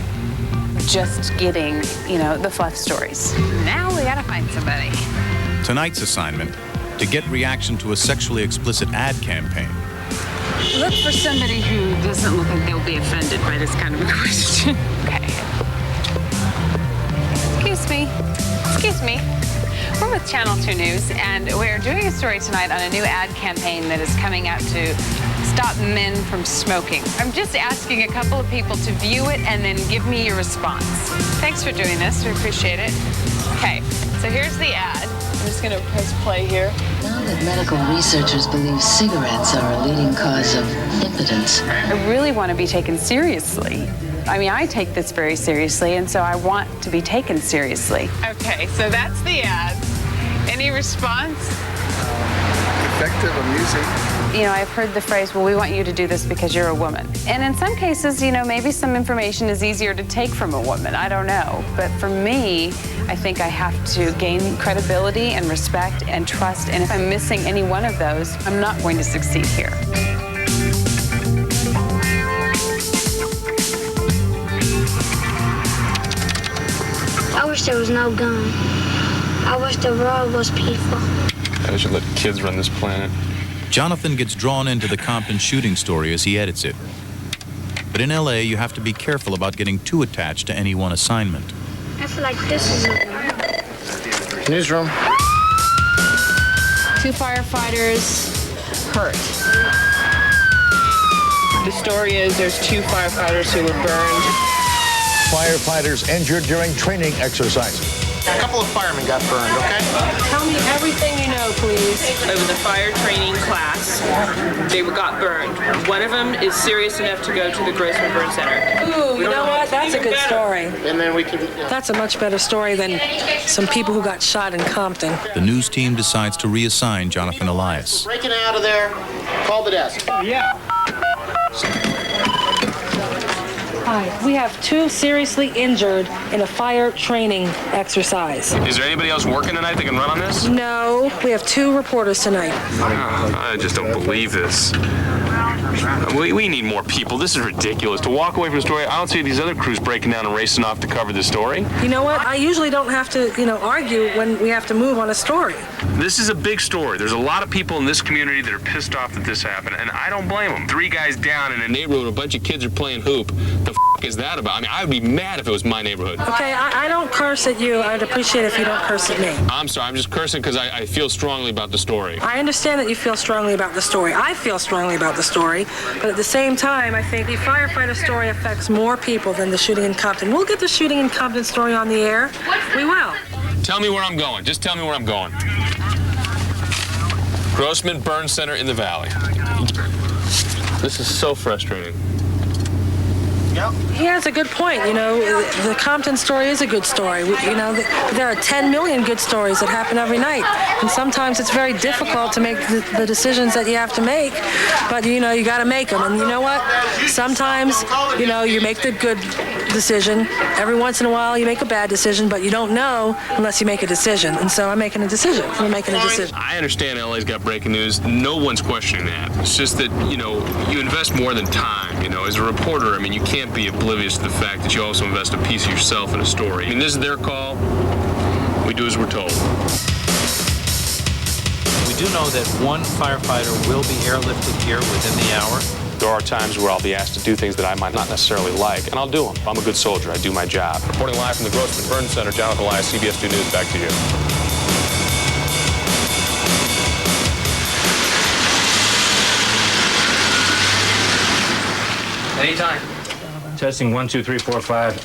just getting, the fluff stories. Now we gotta find somebody.
Tonight's assignment: to get reaction to a sexually explicit ad campaign.
Look for somebody who doesn't look like they'll be offended by this kind of a question. Okay. Excuse me. We're with Channel 2 News, and we're doing a story tonight on a new ad campaign that is coming out to stop men from smoking. I'm just asking a couple of people to view it and then give me your response. Thanks for doing this. We appreciate it. Okay, so here's the ad. I'm just going to press play here.
Now that medical researchers believe cigarettes are a leading cause of impotence,
I really want to be taken seriously. I mean, I take this very seriously, and so I want to be taken seriously. Okay, so that's the ad. Any response?
Effective, amusing.
I've heard the phrase, well, we want you to do this because you're a woman. And in some cases, maybe some information is easier to take from a woman. I don't know. But for me, I think I have to gain credibility and respect and trust. And if I'm missing any one of those, I'm not going to succeed here.
I wish there was no gun. I wish the world was peaceful.
I should let kids run this planet.
Jonathan gets drawn into the Compton shooting story as he edits it. But in LA, you have to be careful about getting too attached to any one assignment.
I feel like this is a
Newsroom.
2 firefighters hurt. The story is there's 2 firefighters who were burned.
Firefighters injured during training exercises.
A couple of firemen got burned, okay?
Tell me everything you know, please.
Over the fire training class, they got burned. One of them is serious enough to go to the Grossman Burn Center.
Ooh, you know what? That's a good story.
And then we can...
That's a much better story than some people who got shot in Compton.
The news team decides to reassign Jonathan Elias.
Breaking out of there. Call the desk.
Yeah. Hi, we have 2 seriously injured in a fire training exercise.
Is there anybody else working tonight that can run on this?
No, we have 2 reporters tonight.
I just don't believe this. We need more people. This is ridiculous. To walk away from the story, I don't see these other crews breaking down and racing off to cover the story.
You know what? I usually don't have to, argue when we have to move on a story.
This is a big story. There's a lot of people in this community that are pissed off that this happened, and I don't blame them. 3 guys down in a neighborhood, a bunch of kids are playing hoop. The f*** is that about? I mean, I would be mad if it was my neighborhood.
Okay, I don't curse at you. I'd appreciate it if you don't curse at me.
I'm sorry. I'm just cursing because I feel strongly about the story.
I understand that you feel strongly about the story. I feel strongly about the story, but at the same time, I think the firefighter story affects more people than the shooting in Compton. We'll get the shooting in Compton story on the air. We will.
Tell me where I'm going. Just tell me where I'm going. Grossman Burn Center in the Valley. This is so frustrating.
He has a good point. The Compton story is a good story. There are 10 million good stories that happen every night. And sometimes it's very difficult to make the decisions that you have to make. But, you got to make them. And you know what? Sometimes, you make the good decision. Every once in a while, you make a bad decision, but you don't know unless you make a decision. And so I'm making a decision. We're making a decision.
I understand LA's got breaking news. No one's questioning that. It's just that, you invest more than time. As a reporter, I mean, you can't be oblivious to the fact that you also invest a piece of yourself in a story. I mean, this is their call. We do as we're told.
We do know that 1 firefighter will be airlifted here within the hour.
There are times where I'll be asked to do things that I might not necessarily like, and I'll do them. I'm a good soldier. I do my job. Reporting live from the Grossman Burn Center, Jonathan Elias, CBS-2 News. Back to you.
Anytime.
Testing 1, 2, 3, 4, 5.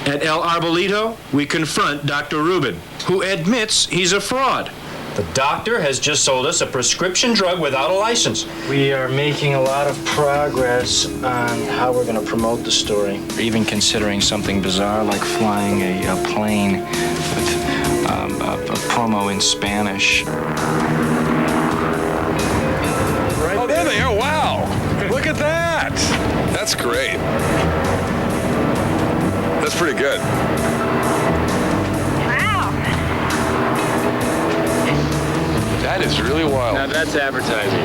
At El Arbolito, we confront Dr. Rubin, who admits he's a fraud.
The doctor has just sold us a prescription drug without a license.
We are making a lot of progress on how we're going to promote the story. We're even considering something bizarre like flying a plane with a promo in Spanish.
Oh, there they are. Wow. Look at that. That's great. That's pretty good. That is really wild.
Now that's advertising.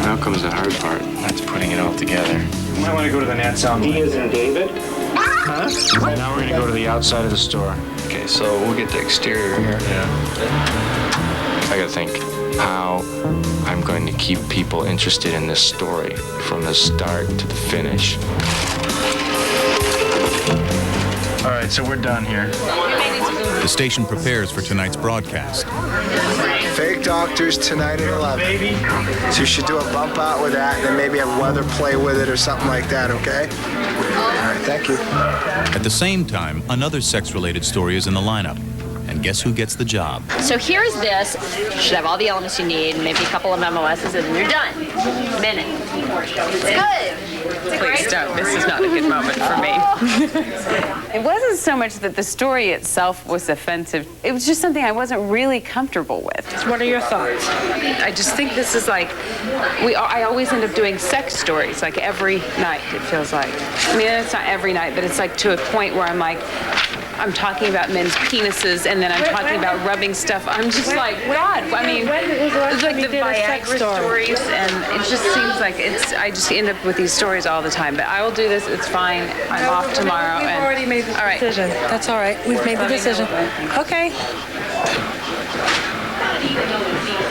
Now comes the hard part. That's putting it all together. You might want to go to the net sound. D as in David. Huh? And now we're going to go to the outside of the store. Okay, so we'll get the exterior here. Yeah. I got to think how I'm going to keep people interested in this story from the start to the finish. All right, so we're done here.
The station prepares for tonight's broadcast.
Fake doctors tonight at 11. So you should do a bump out with that and then maybe have weather play with it or something like that, okay? All right, thank you.
At the same time, another sex-related story is in the lineup. And guess who gets the job?
So here's this. You should have all the elements you need, maybe a couple of MOSs, and you're done. Minute. It's good.
Please don't. This is not a good moment for me. It wasn't so much that the story itself was offensive. It was just something I wasn't really comfortable with.
What are your thoughts?
I just think this is like, I always end up doing sex stories, like every night, it feels like. I mean, it's not every night, but it's like to a point where I'm like, I'm talking about men's penises, and then I'm talking about rubbing stuff. I'm just like, God, I mean, it's like the Viagra stories, and it just seems like I just end up with these stories all the time. But I will do this, it's fine. I'm off tomorrow.
We've already made the decision. That's all right. We've made the decision. Okay.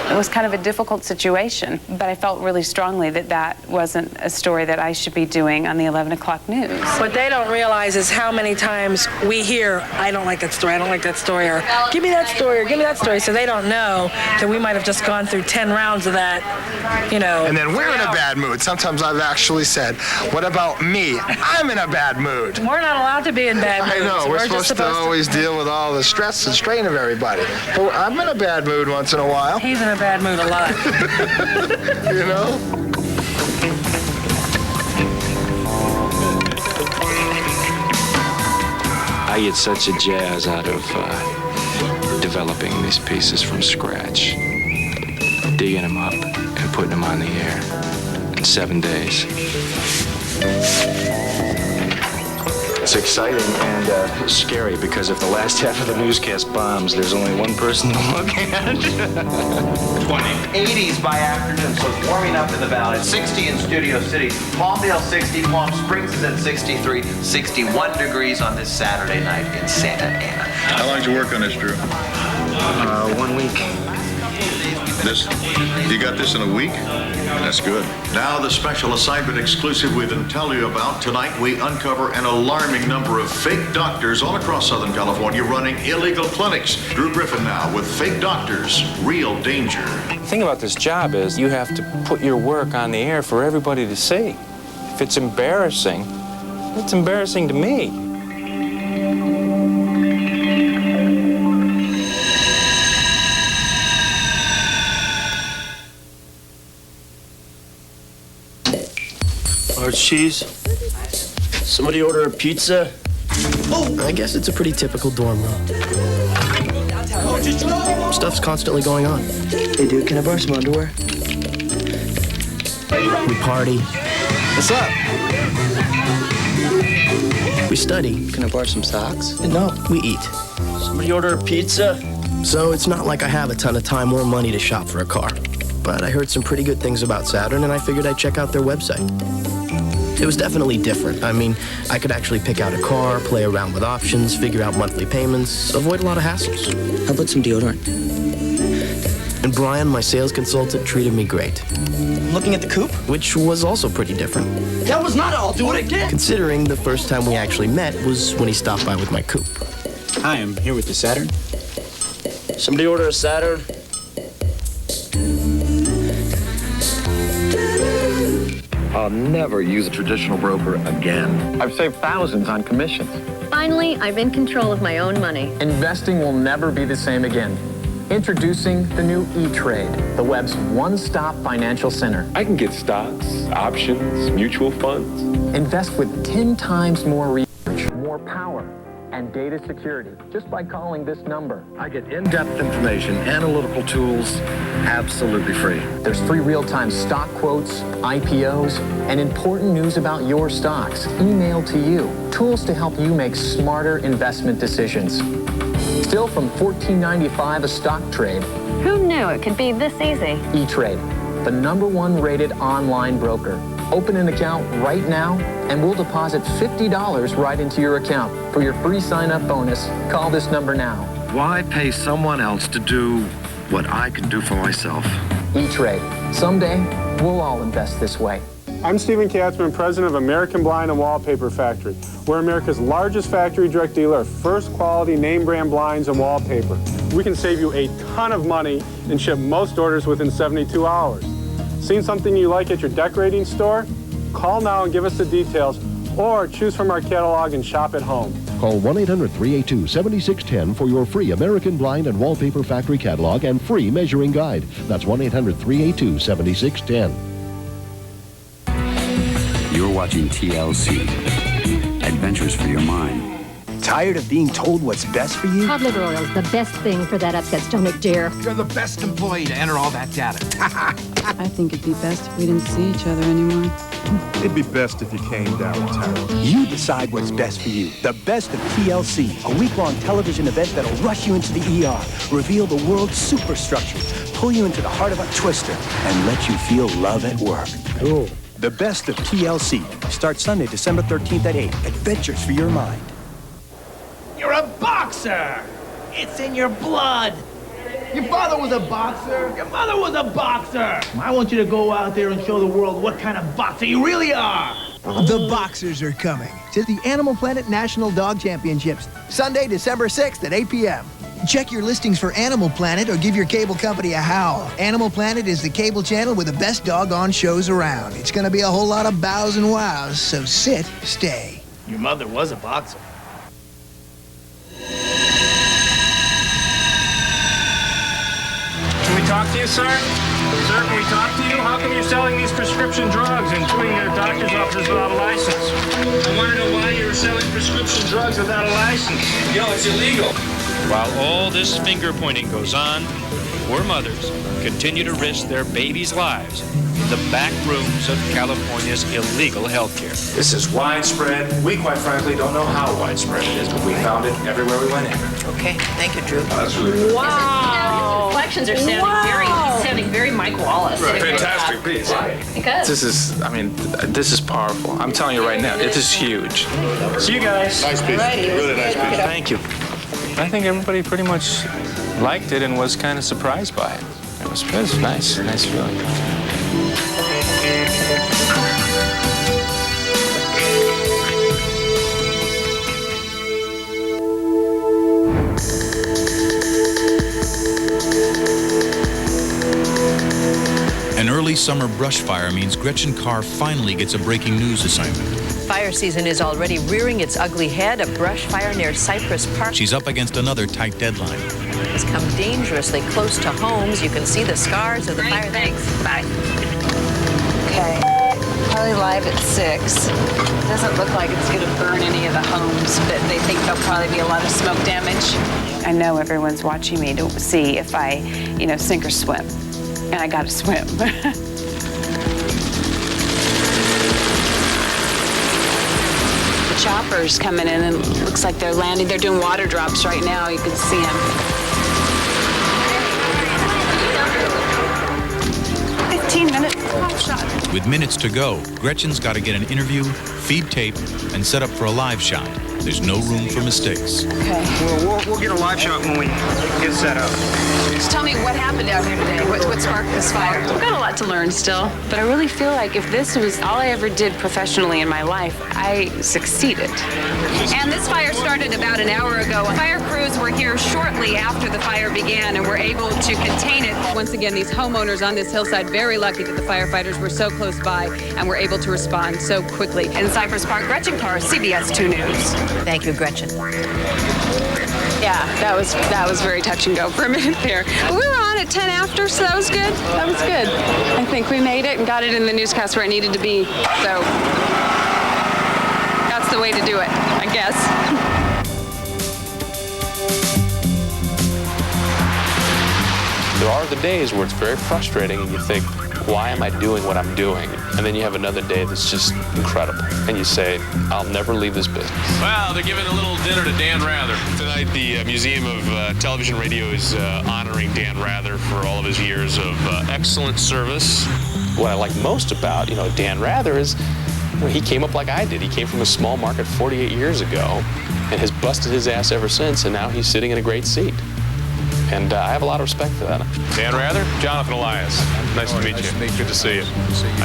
It was kind of a difficult situation, but I felt really strongly that that wasn't a story that I should be doing on the 11 o'clock news.
What they don't realize is how many times we hear, I don't like that story, I don't like that story, or give me that story, or give me that story. So they don't know that we might have just gone through 10 rounds of that, you know.
And then we're in a bad mood. Sometimes I've actually said, what about me? I'm in a bad mood.
We're not allowed to be in bad moods.
I know, we're supposed to always deal with all the stress and strain of everybody. But I'm in a bad mood once in a while.
He's in a bad mood a lot.
You know?
I get such a jazz out of developing these pieces from scratch, digging them up and putting them on the air in 7 days. It's exciting and scary because if the last half of the newscast bombs, there's only one person to look at.
80s by afternoon, so it's warming up in the valley. 60 in Studio City. Palmdale 60, Palm Springs is at 63, 61 degrees on this Saturday night in Santa Ana.
How long did you work on this, Drew?
1 week.
You got this in a week? That's good.
Now the special assignment exclusive we've been telling you about. Tonight we uncover an alarming number of fake doctors all across Southern California running illegal clinics. Drew Griffin now with Fake Doctors, Real Danger.
The thing about this job is you have to put your work on the air for everybody to see. If it's embarrassing to me.
Large cheese. Somebody order a pizza. Oh, I guess it's a pretty typical dorm room. Stuff's constantly going on. Hey, dude, can I borrow some underwear? We party. What's up? We study. Can I borrow some socks? No, we eat. Somebody order a pizza. So it's not like I have a ton of time or money to shop for a car. But I heard some pretty good things about Saturn, and I figured I'd check out their website. It was definitely different. I mean, I could actually pick out a car, play around with options, figure out monthly payments, avoid a lot of hassles. How about some deodorant? And Brian, my sales consultant, treated me great. Looking at the coupe? Which was also pretty different. That was not all. Do it again. Considering the first time we actually met was when he stopped by with my coupe. Hi, I'm here with the Saturn. Somebody order a Saturn.
I'll never use a traditional broker again.
I've saved thousands on commissions.
Finally, I'm in control of my own money.
Investing will never be the same again. Introducing the new E-Trade, the web's one-stop financial center.
I can get stocks, options, mutual funds.
Invest with 10 times more research, more power, and data security just by calling this number.
I get in-depth information, analytical tools, absolutely free.
There's free real-time stock quotes, IPOs, and important news about your stocks emailed to you. Tools to help you make smarter investment decisions. Still from $14.95 a stock trade.
Who knew it could be this easy?
E-Trade, the #1 rated online broker. Open an account right now, and we'll deposit $50 right into your account. For your free sign-up bonus, call this number now.
Why pay someone else to do what I can do for myself?
E-Trade. Someday, we'll all invest this way.
I'm Stephen Katzman, president of American Blind and Wallpaper Factory. We're America's largest factory direct dealer of first quality name brand blinds and wallpaper. We can save you a ton of money and ship most orders within 72 hours. Seen something you like at your decorating store? Call now and give us the details, or choose from our catalog and shop at home.
Call 1-800-382-7610 for your free American Blind and Wallpaper Factory catalog and free measuring guide. That's 1-800-382-7610.
You're watching TLC, Adventures for Your Mind.
Tired of being told what's best for you?
Cod liver oil is the best thing for that upset stomach, dear.
You're the best employee to enter all that data.
I think it'd be best if we didn't see each other anymore.
It'd be best if you came downtown.
You decide what's best for you. The best of TLC, a week-long television event that'll rush you into the ER, reveal the world's superstructure, pull you into the heart of a twister, and let you feel love at work. Cool. The best of TLC starts Sunday, December 13th at 8. Adventures for your mind.
You're a boxer! It's in your blood! Your father was a boxer. Your mother was a boxer. I want you to go out there and show the world what kind of boxer you really are.
The Boxers are coming to the Animal Planet National Dog Championships, Sunday, December 6th at 8 p.m. Check your listings for Animal Planet or give your cable company a howl. Animal Planet is the cable channel with the best doggone shows around. It's going to be a whole lot of bows and wows, so sit, stay.
Your mother was a boxer.
Can we talk to you, sir? Sir, can we talk to you? How come you're selling these prescription drugs and touring your doctor's offices without a license? I want to know why you're selling prescription drugs without a license. You know, it's illegal.
While all this finger pointing goes on, poor mothers continue to risk their babies' lives in the back rooms of California's illegal health care.
This is widespread. We, quite frankly, don't know how widespread it is, but we found it everywhere we went in.
Okay, thank you, Drew.
That's really
Wow. His reflections are sounding very Mike Wallace.
Right. Fantastic piece.
Because
This is powerful. I'm telling you right now, it is huge. See you guys. Nice piece. Really nice piece. Thank you.
I think everybody pretty much liked it and was kind of surprised by it. It was nice feeling.
An early summer brush fire means Gretchen Carr finally gets a breaking news assignment.
Fire season is already rearing its ugly head. A brush fire near Cypress Park
She's up against another tight deadline.
has come dangerously close to homes. You can see the scars of the fire. Thanks. Bye.
Okay. Probably live at 6. Doesn't look like it's going to burn any of the homes, but they think there'll probably be a lot of smoke damage. I know everyone's watching me to see if I, sink or swim. And I got to swim. The chopper's coming in and it looks like they're landing. They're doing water drops right now. You can see them. 15 minutes.
With minutes to go, Gretchen's got to get an interview, Feed tape and set up for a live shot. There's no room for mistakes.
Okay.
We'll get a live shot when we get set up.
Just tell me what happened out here today. What sparked this fire?
I've got a lot to learn still, but I really feel like if this was all I ever did professionally in my life, I succeeded.
And this fire started about an hour ago. Fire crews were here shortly after the fire began and were able to contain it. Once again, these homeowners on this hillside, very lucky that the firefighters were so close by and were able to respond so quickly.
In Cypress Park, Gretchen Carr, CBS-2 News.
Thank you, Gretchen.
Yeah, that was very touch and go for a minute there. But we were on at 10 after, so that was good. That was good. I think we made it and got it in the newscast where it needed to be. So that's the way to do it, I guess.
There are the days where it's very frustrating and you think, why am I doing what I'm doing? And then you have another day that's just incredible. And you say, I'll never leave this business.
Well, they're giving a little dinner to Dan Rather. Tonight, the Museum of Television Radio is honoring Dan Rather for all of his years of excellent service.
What I like most about, Dan Rather is, he came up like I did. He came from a small market 48 years ago and has busted his ass ever since, and now he's sitting in a great seat. And I have a lot of respect for that.
Dan Rather, Jonathan Elias. Nice to meet you. Good to see you.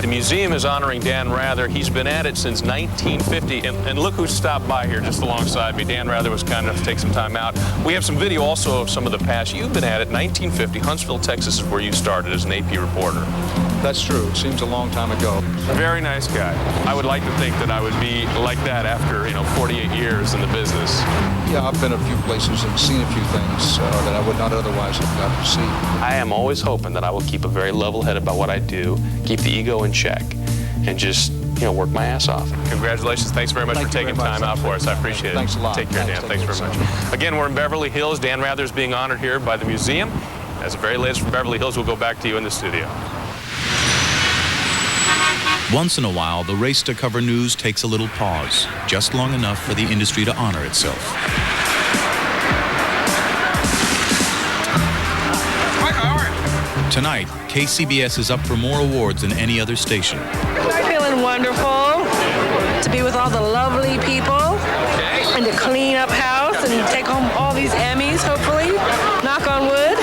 The museum is honoring Dan Rather. He's been at it since 1950. And look who stopped by here just alongside me. Dan Rather was kind enough to take some time out. We have some video also of some of the past. You've been at it 1950. Huntsville, Texas is where you started as an AP reporter.
That's true. It seems a long time ago.
Very nice guy. I would like to think that I would be like that after, 48 years in the business.
Yeah, I've been a few places and seen a few things that I would not otherwise have got to see.
I am always hoping that I will keep a very level head about what I do, keep the ego in check, and just, work my ass off.
Congratulations. Thanks very much for taking time out for us. I appreciate it.
Thanks a lot.
Take care, Dan. Thanks very much. Again, we're in Beverly Hills. Dan Rather is being honored here by the museum. As the very latest from Beverly Hills, we'll go back to you in the studio.
Once in a while, the race to cover news takes a little pause, just long enough for the industry to honor itself. Tonight, KCBS is up for more awards than any other station.
I'm feeling wonderful to be with all the lovely people and to clean up house and take home all these Emmys, hopefully. Knock on wood.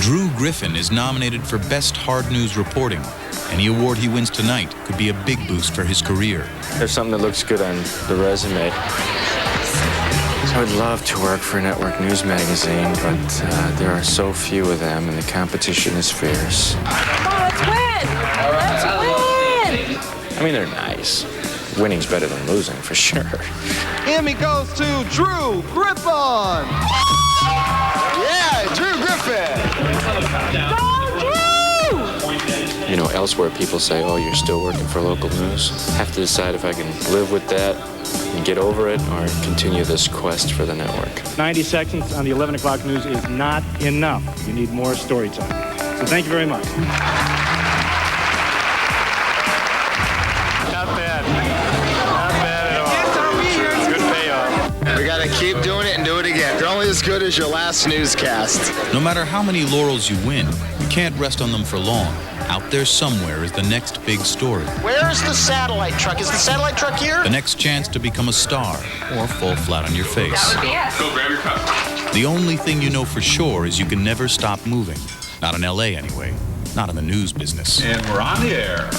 Drew Griffin is nominated for Best Hard News Reporting. Any award he wins tonight could be a big boost for his career.
There's something that looks good on the resume. I would love to work for a network news magazine, but there are so few of them, and the competition is fierce.
Come on, let's win! Let's win!
I mean, they're nice. Winning's better than losing, for sure.
Emmy goes to Drew Griffin! Yeah, Drew Griffin!
Go, Drew!
Elsewhere people say, oh, you're still working for local news. I have to decide if I can live with that and get over it or continue this quest for the network.
90 seconds on the 11 o'clock news is not enough. You need more story time. So thank you very much.
Not bad. Not bad at all. Good payoff.
We gotta keep doing it and do it again. You're only as good as your last newscast.
No matter how many laurels you win, you can't rest on them for long. Out there somewhere is the next big story.
Where's the satellite truck? Is the satellite truck here?
The next chance to become a star or fall flat on your face.
That would be it.
Go grab your cup.
The only thing you know for sure is you can never stop moving. Not in LA anyway. Not in the news business.
And we're on the air.